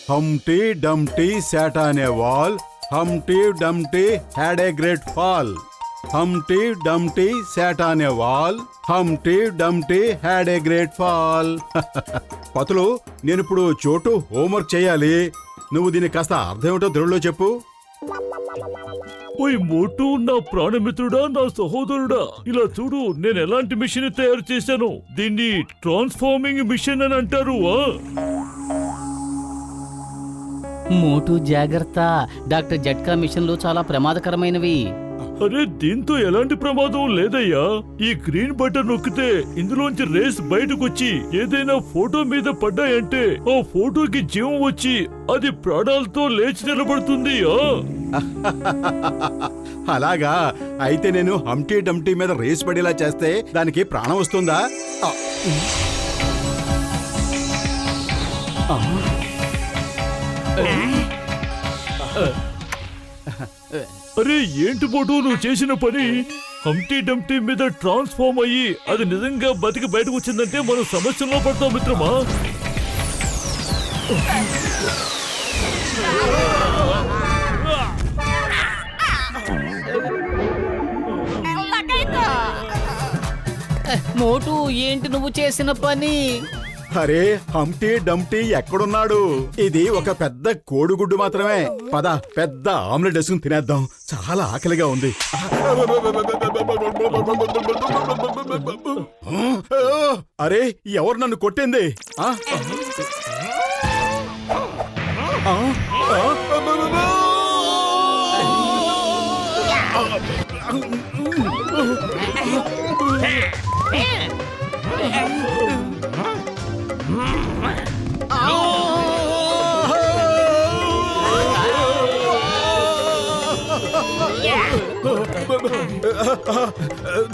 Humpty Dumpty sat on a wall. Humpty Dumpty had a great fall. Humpty Dumpty sat on a wall. Humpty Dumpty had a great fall. పతులు, నేను ఇప్పుడు చోటు homework చేయాలి. నువ్వు దీన్ని కాస్త అర్థం ఏమిటో తెలుగులో చెప్పు. ఓయ్ మోటు, నా ప్రాణమిత్రుడా, నా సహోదరుడా, ఇలా చూడు, నేను ఎలాంటి మిషన్ తయారు చేశాను. దీన్ని ట్రాన్స్ఫార్మింగ్ మిషన్ అని అంటారు. మోటు జాగ్రత్త, డాక్టర్ జట్కా మిషన్లు చాలా ప్రమాదకరమైనవి. అరే, దీంతో ఎలాంటి ప్రమాదం లేదయ్యా. ఈ గ్రీన్ బటన్ నొక్కితే ఇందులోంచి రేస్ బయటకొచ్చి ఏదైనా ఫోటో మీద పడ్డాయంటే ఆ ఫోటోకి జీవం వచ్చి అది ప్రాణాలతో లేచి నిలబడుతుంది. అలాగా? అయితే నేను హంప్టీ డంప్టీ మీద రేస్ పడేలా చేస్తే దానికి ప్రాణం వస్తుందా? అరే, ఏంటి మోటు నువ్వు చేసిన పని? హంప్టీ డంప్టీ మీద ట్రాన్స్ఫార్మ్ అయ్యి అది నిజంగా బతికి బయటకు వచ్చిందంటే మనం సమస్యలో పడతాం మిత్రమా. మోటు, ఏంటి నువ్వు చేసిన పని? అరే, హంప్టీ డంప్టీ ఎక్కడున్నాడు? ఇది ఒక పెద్ద కోడిగుడ్డు మాత్రమే. పద, పెద్ద ఆమ్లెట్ వేసుకుని తినేద్దాం. చాలా ఆకలిగా ఉంది. అరే, ఎవరు నన్ను కొట్టింది?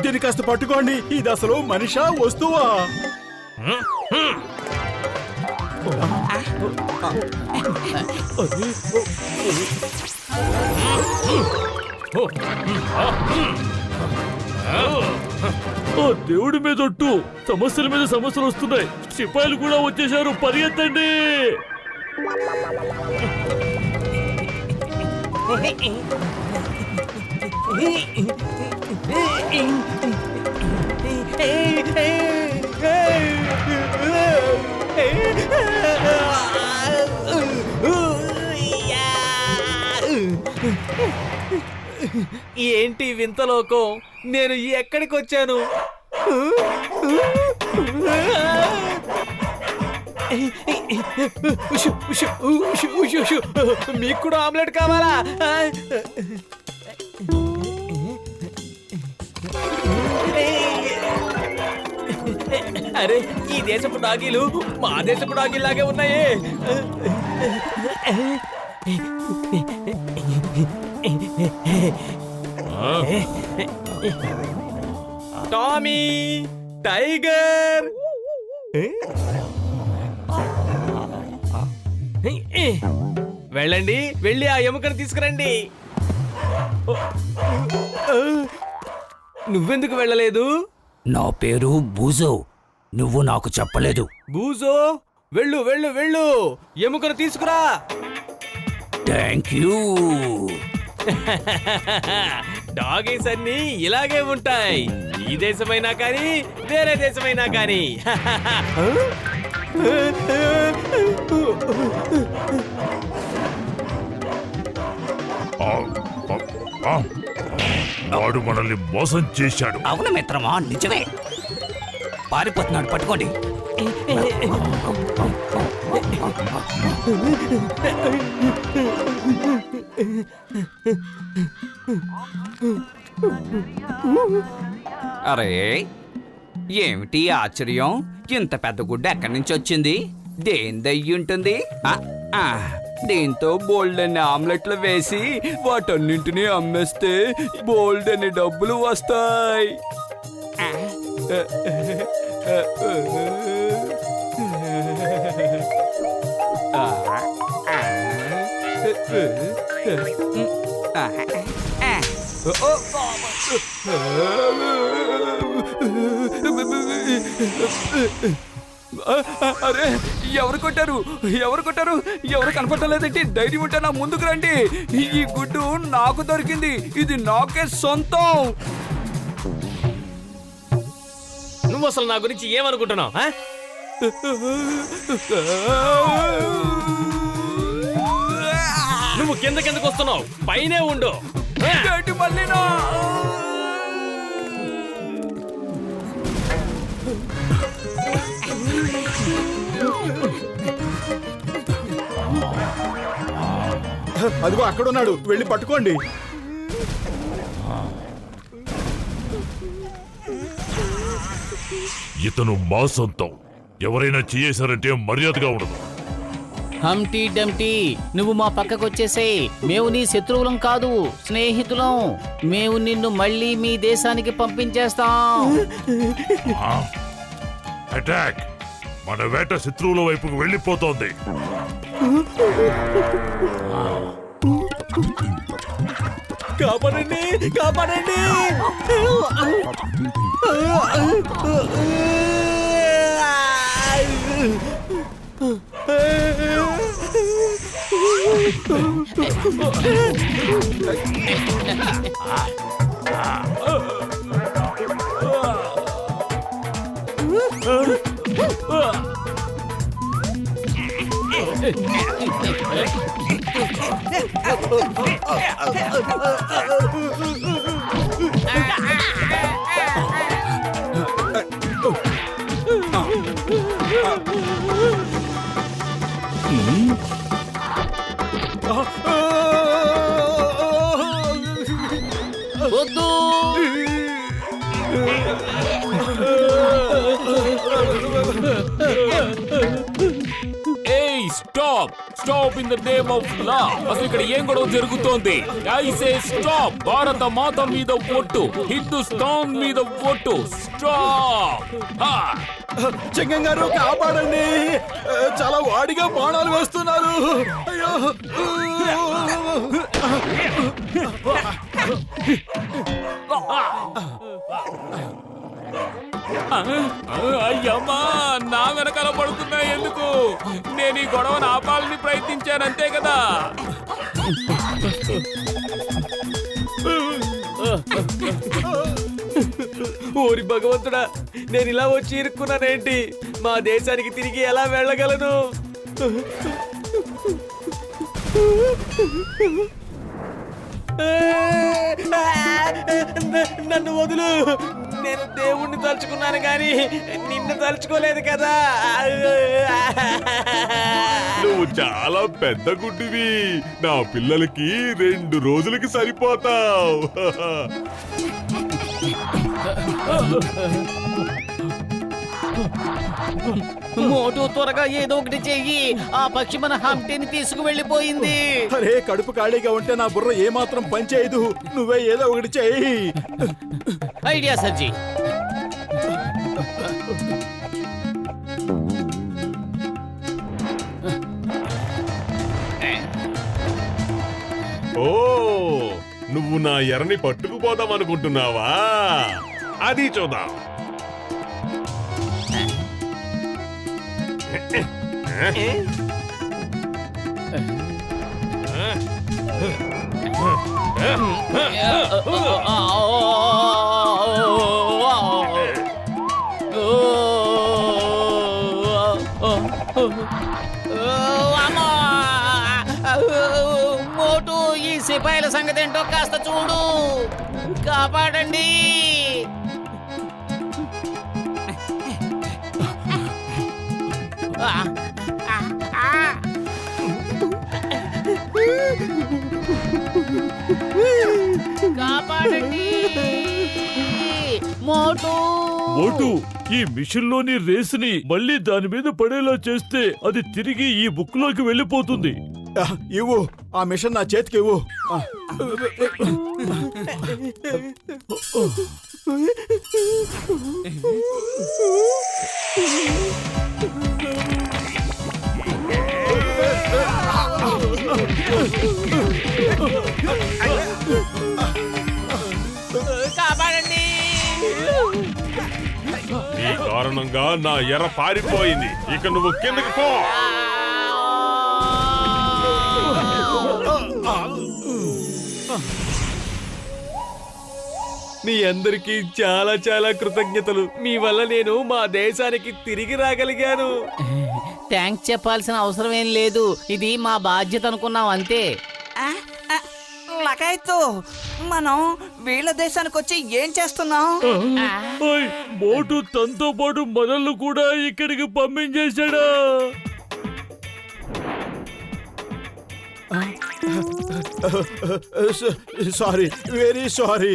దీన్ని కాస్త పట్టుకోండి. ఇది అసలు మనిషా, వస్తువా? దేవుడి మీద ఒట్టు, సమస్యల మీద సమస్యలు వస్తున్నాయి. సిపాయిలు కూడా వచ్చేసారు, పరిగెత్తండి. ఏంటి వింతలోకం? నేను ఎక్కడికి వచ్చాను? మీకు కూడా ఆమ్లెట్ కావాలా? అరే, ఈ దేశపు డాగీలు మా దేశపు డాగీలాగే ఉన్నాయే. టామీ, టైగర్, వెళ్ళండి, వెళ్ళి ఆ ఎముకను తీసుకురండి. నువ్వెందుకు వెళ్ళలేదు? నా పేరు బూజో, నువ్వు నాకు చెప్పలేదు. బూజో, వెళ్ళు వెళ్ళు వెళ్ళు, ఎముకను తీసుకురా. Thank you. డాగీస్ అన్ని ఇలాగే ఉంటాయి, ఈ దేశమైనా కానీ వేరే దేశమైనా కానీ. వాడు మనల్ని మోసం చేశాడు. అవును మిత్రమా, నిజమే. పారిపోతున్నాడు, పట్టుకోండి. అరే, ఏమిటి ఆశ్చర్యం? ఇంత పెద్ద గుడ్డ ఎక్కడి నుంచి వచ్చింది? దేనిదయ్యి ఉంటుంది? దీంతో బోల్డెన్ని ఆమ్లెట్లు వేసి వాటన్నింటినీ అమ్మేస్తే బోల్డెన్ని డబ్బులు వస్తాయి. అరే, ఎవరు కొట్టారు? ఎవరు కొట్టారు? ఎవరు కనపడలేదేంటి? ధైర్యం ఉంటే నా ముందుకు రండి. ఈ గుడ్డు నాకు దొరికింది, ఇది నాకే సొంతం. నువ్వు అసలు నా గురించి ఏమనుకుంటున్నావు? నువ్వు కిందకెందుకు వస్తున్నావు? పైనే ఉండు. ఏంటి మళ్ళీనా? అదిగో అక్కడున్నాడు, వెళ్ళి పట్టుకోండి. ఇతను మా సొంతం. ఎవరైనా చేసారంటే మర్యాదగా ఉండదు. హంటీ డమ్టీ, నువ్వు మా పక్కకొచ్చేసేయ్. మేము నీ శత్రువులం కాదు, స్నేహితులం. మేము నిన్ను మళ్ళీ మీ దేశానికి పంపించేస్తాం. అటాక్! మన వేట శత్రువుల వైపుకు వెళ్ళిపోతోంది. కాపాడండి, కాపాడండి. వద్దు. ఏయ్ stop stop in the name of law. అసలు ఇక్కడ ఏం గొడవ జరుగుతోంది? I say stop. భారత మాత మీద ఒట్టు, హిందుస్థాన్ మీద ఒట్టు. స్టాప్. చెంగం గారు కాపాడండి, చాలా వాడిగా బాణాలు వేస్తున్నారు. అయ్యో! అయ్యమ్మా, నా వెనకాల పడుతున్నా ఎందుకు? నేను ఈ గొడవను ఆపాలని ప్రయత్నించాను, అంతే కదా. ఓరి భగవంతుడా, నేను ఇలా వచ్చి ఇరుక్కున్నానేంటి? మా దేశానికి తిరిగి ఎలా వెళ్ళగలను? నన్ను వదులు. నేను దేవుణ్ణి తలుచుకున్నాను కానీ నిన్ను తలుచుకోలేదు కదా. నువ్వు చాలా పెద్ద గుడ్డివి. నా పిల్లలకి 2 రోజులకి సరిపోతావు. మోటు, త్వరగా ఏదో ఒకటి చెయ్యి. ఆ పక్షి మన హంటీని తీసుకువెళ్ళిపోయింది. అరే, కడుపు ఖాళీగా ఉంటే నా బుర్ర ఏమాత్రం పనిచేయదు. నువ్వే ఏదో ఒకటి చెయ్యి. ఐడియా సజ్జీ. ఓ, నువ్వు నా ఎర్రని పట్టుకుపోదాం అనుకుంటున్నావా? అది చూద్దాం. మోటు, ఈ సిపాయిల సంగతి ఏంటో కాస్త చూడు. కాపాడండి. కాపాడండి మోటు. మోటు, ఈ మిషన్ లోని రేసుని మళ్ళీ దాని మీద పడేలా చేస్తే అది తిరిగి ఈ బుక్ లోకి వెళ్ళిపోతుంది. ఇవ్వు ఆ మిషన్, నా చేతికి ఇవ్వు. కాపాడండి. నీ కారణం కారణంగా నా ఎర పారిపోయింది. ఇక నువ్వు కిందకి పో. మీ అందరికీ చాలా చాలా కృతజ్ఞతలు. మీ వల్ల నేను మా దేశానికి తిరిగి రాగలిగాను. థ్యాంక్స్ చెప్పాల్సిన అవసరం ఏం లేదు, ఇది మా బాధ్యత అనుకున్నాం అంతే. లకాయత్తు, మనం వీళ్ళ దేశానికి వచ్చి ఏం చేస్తున్నాం? ఓయ్, మోటు తనతో పాటు మనల్ని కూడా ఇక్కడికి పంపించేశాడా? Sorry, very sorry.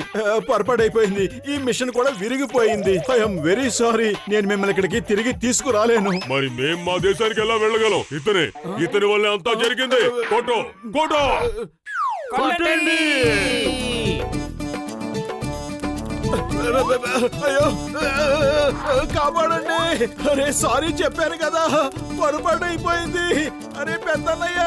పొరపాటైపోయింది. ఈ మిషన్ కూడా విరిగిపోయింది. I'm very sorry. నేను మిమ్మల్ని ఇక్కడికి తిరిగి తీసుకురాలేను. మరి మేం మా దేశానికి ఎలా వెళ్ళగలం? ఇతని వల్లే అంతా జరిగింది. కోటో కోటో కొట్టండి! అయ్యో, కాపాడండి. అరే సారీ చెప్పాను కదా, పొరపాటు అయిపోయింది. అరే పెద్దన్నయ్య,